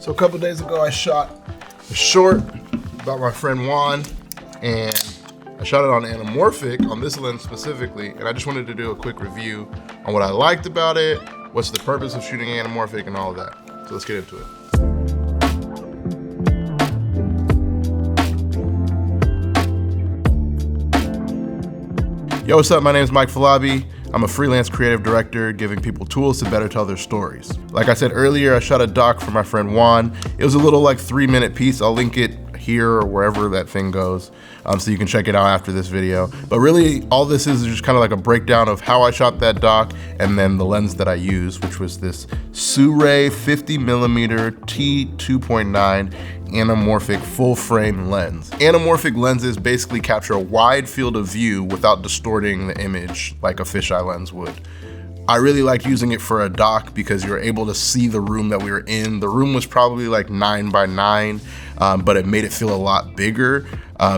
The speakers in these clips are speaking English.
So a couple days ago, I shot a short about my friend Juan, and I shot it on anamorphic, on this lens specifically, and I just wanted to do a quick review on what I liked about it, what's the purpose of shooting anamorphic, and all of that. So let's get into it. Yo, what's up? My name is Mike Falabi. I'm a freelance creative director giving people tools to better tell their stories. Like I said earlier, I shot a doc for my friend Juan. It was a little like 3-minute piece. I'll link it here or wherever that thing goes, so you can check it out after this video. But really, all this is just kind of like a breakdown of how I shot that doc and then the lens that I used, which was this Sirui 50mm T2.9 anamorphic full frame lens. Anamorphic lenses basically capture a wide field of view without distorting the image like a fisheye lens would. I really liked using it for a doc because you were able to see the room that we were in. The room was probably like 9 by 9, but it made it feel a lot bigger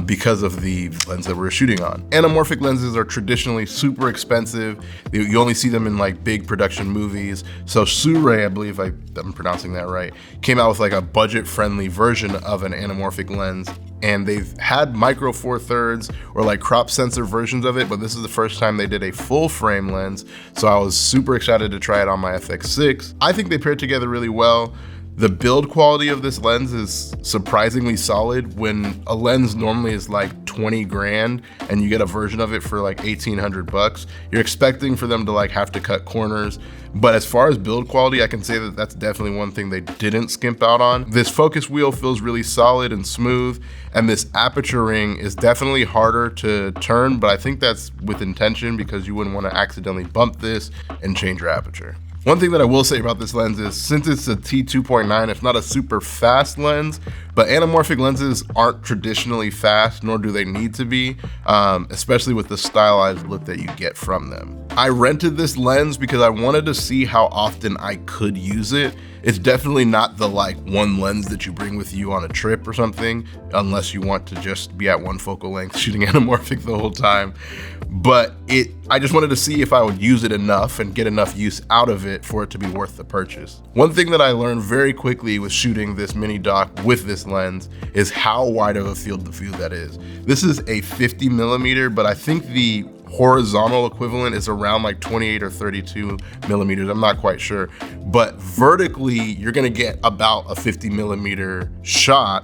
because of the lens that we were shooting on. Anamorphic lenses are traditionally super expensive. You only see them in like big production movies. So Sirui, I believe I'm pronouncing that right, came out with like a budget-friendly version of an anamorphic lens. And they've had micro four thirds or like crop sensor versions of it, but this is the first time they did a full frame lens. So I was super excited to try it on my FX6. I think they paired together really well. The build quality of this lens is surprisingly solid. When a lens normally is like 20 grand and you get a version of it for like 1,800 bucks, you're expecting for them to like have to cut corners. But as far as build quality, I can say that that's definitely one thing they didn't skimp out on. This focus wheel feels really solid and smooth, and this aperture ring is definitely harder to turn, but I think that's with intention because you wouldn't want to accidentally bump this and change your aperture. One thing that I will say about this lens is, since it's a T2.9, it's not a super fast lens, but anamorphic lenses aren't traditionally fast, nor do they need to be, especially with the stylized look that you get from them. I rented this lens because I wanted to see how often I could use it. It's definitely not the like one lens that you bring with you on a trip or something, unless you want to just be at one focal length shooting anamorphic the whole time. But I just wanted to see if I would use it enough and get enough use out of it for it to be worth the purchase. One thing that I learned very quickly with shooting this mini doc with this lens is how wide of a field of view that is. This is a 50mm, but I think the horizontal equivalent is around like 28 or 32 millimeters. I'm not quite sure, but vertically, you're gonna get about a 50mm shot.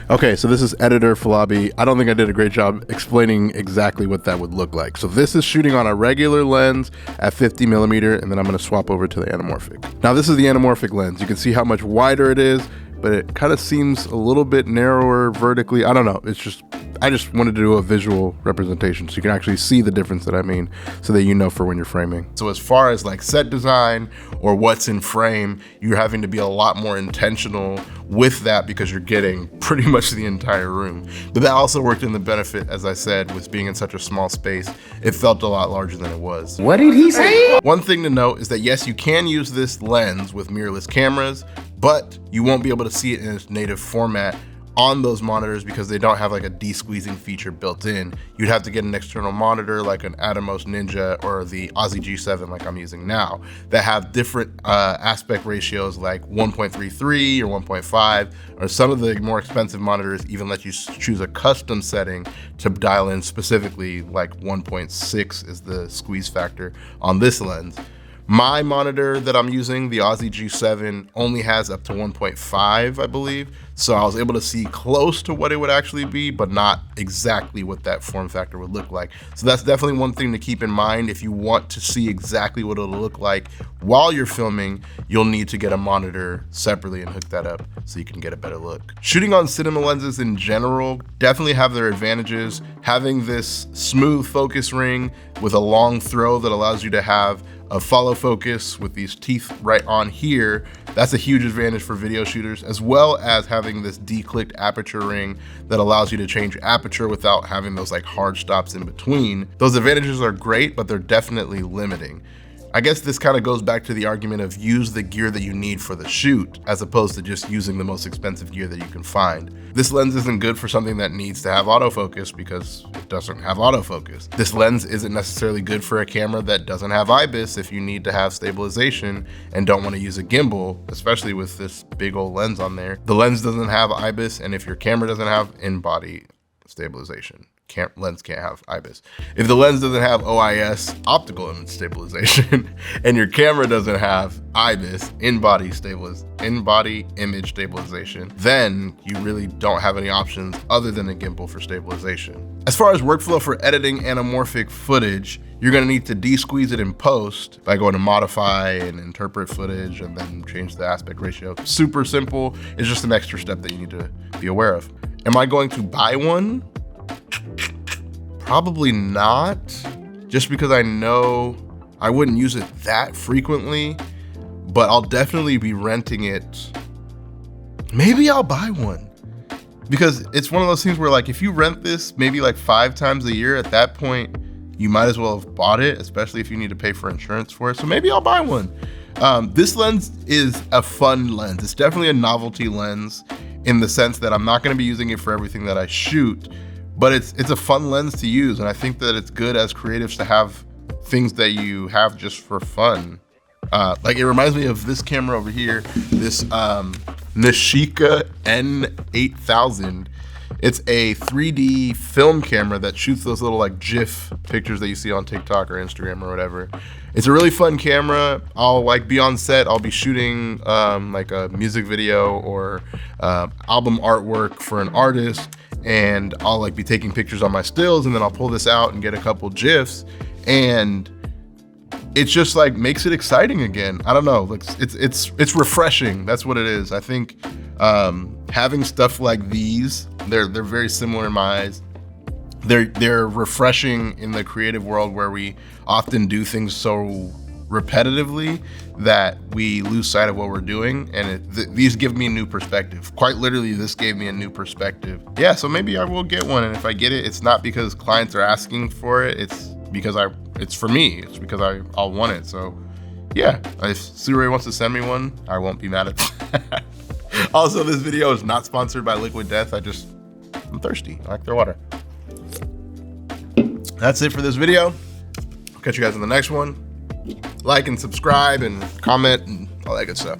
Okay, so this is editor Falabi. I don't think I did a great job explaining exactly what that would look like. So this is shooting on a regular lens at 50mm, and then I'm gonna swap over to the anamorphic. Now this is the anamorphic lens. You can see how much wider it is, but it kind of seems a little bit narrower vertically. I don't know, I just wanted to do a visual representation so you can actually see the difference that I mean, so that you know for when you're framing. So as far as like set design or what's in frame, you're having to be a lot more intentional with that because you're getting pretty much the entire room. But that also worked in the benefit, as I said, with being in such a small space, it felt a lot larger than it was. What did he say? One thing to note is that yes, you can use this lens with mirrorless cameras, but you won't be able to see it in its native format on those monitors because they don't have like a de-squeezing feature built in. You'd have to get an external monitor like an Atomos Ninja or the Aussie G7 like I'm using now that have different aspect ratios like 1.33 or 1.5, or some of the more expensive monitors even let you choose a custom setting to dial in specifically, like 1.6 is the squeeze factor on this lens. My monitor that I'm using, the Aussie G7, only has up to 1.5, I believe. So I was able to see close to what it would actually be, but not exactly what that form factor would look like. So that's definitely one thing to keep in mind. If you want to see exactly what it'll look like while you're filming, you'll need to get a monitor separately and hook that up so you can get a better look. Shooting on cinema lenses in general definitely have their advantages. Having this smooth focus ring with a long throw that allows you to have a follow focus with these teeth right on here, that's a huge advantage for video shooters, as well as having this declicked aperture ring that allows you to change aperture without having those like hard stops in between. Those advantages are great, but they're definitely limiting. I guess this kind of goes back to the argument of use the gear that you need for the shoot, as opposed to just using the most expensive gear that you can find. This lens isn't good for something that needs to have autofocus because it doesn't have autofocus. This lens isn't necessarily good for a camera that doesn't have IBIS if you need to have stabilization and don't want to use a gimbal, especially with this big old lens on there. The lens doesn't have IBIS, and if your camera doesn't have in-body stabilization, lens can't have IBIS. If the lens doesn't have OIS, optical image stabilization, and your camera doesn't have IBIS, in-body image stabilization, then you really don't have any options other than a gimbal for stabilization. As far as workflow for editing anamorphic footage, you're gonna need to de-squeeze it in post by going to modify and interpret footage and then change the aspect ratio. Super simple. It's just an extra step that you need to be aware of. Am I going to buy one? Probably not, just because I know I wouldn't use it that frequently, but I'll definitely be renting it. Maybe I'll buy one, because it's one of those things where, like, if you rent this maybe like 5 times a year, at that point, you might as well have bought it, especially if you need to pay for insurance for it. So maybe I'll buy one. This lens is a fun lens. It's definitely a novelty lens in the sense that I'm not gonna be using it for everything that I shoot, but it's a fun lens to use, and I think that it's good as creatives to have things that you have just for fun. Like, it reminds me of this camera over here, this Nishika N8000. It's a 3D film camera that shoots those little like GIF pictures that you see on TikTok or Instagram or whatever. It's a really fun camera. I'll like be on set, I'll be shooting like a music video or album artwork for an artist, and I'll like be taking pictures on my stills, and then I'll pull this out and get a couple GIFs, and it's just like makes it exciting again. I don't know, like it's refreshing. That's what it is. I think having stuff like these, they're very similar in my eyes. They're refreshing in the creative world where we often do things so repetitively that we lose sight of what we're doing, and these give me a new perspective. Quite literally, this gave me a new perspective. Yeah, so maybe I will get one, and if I get it, it's not because clients are asking for it, it's because it's for me, it's because I'll want it. So yeah, if Sirui wants to send me one, I won't be mad at that. Also, this video is not sponsored by Liquid Death. I'm thirsty, I like their water. That's it for this video. I'll catch you guys in the next one. Like and subscribe and comment and all that good stuff.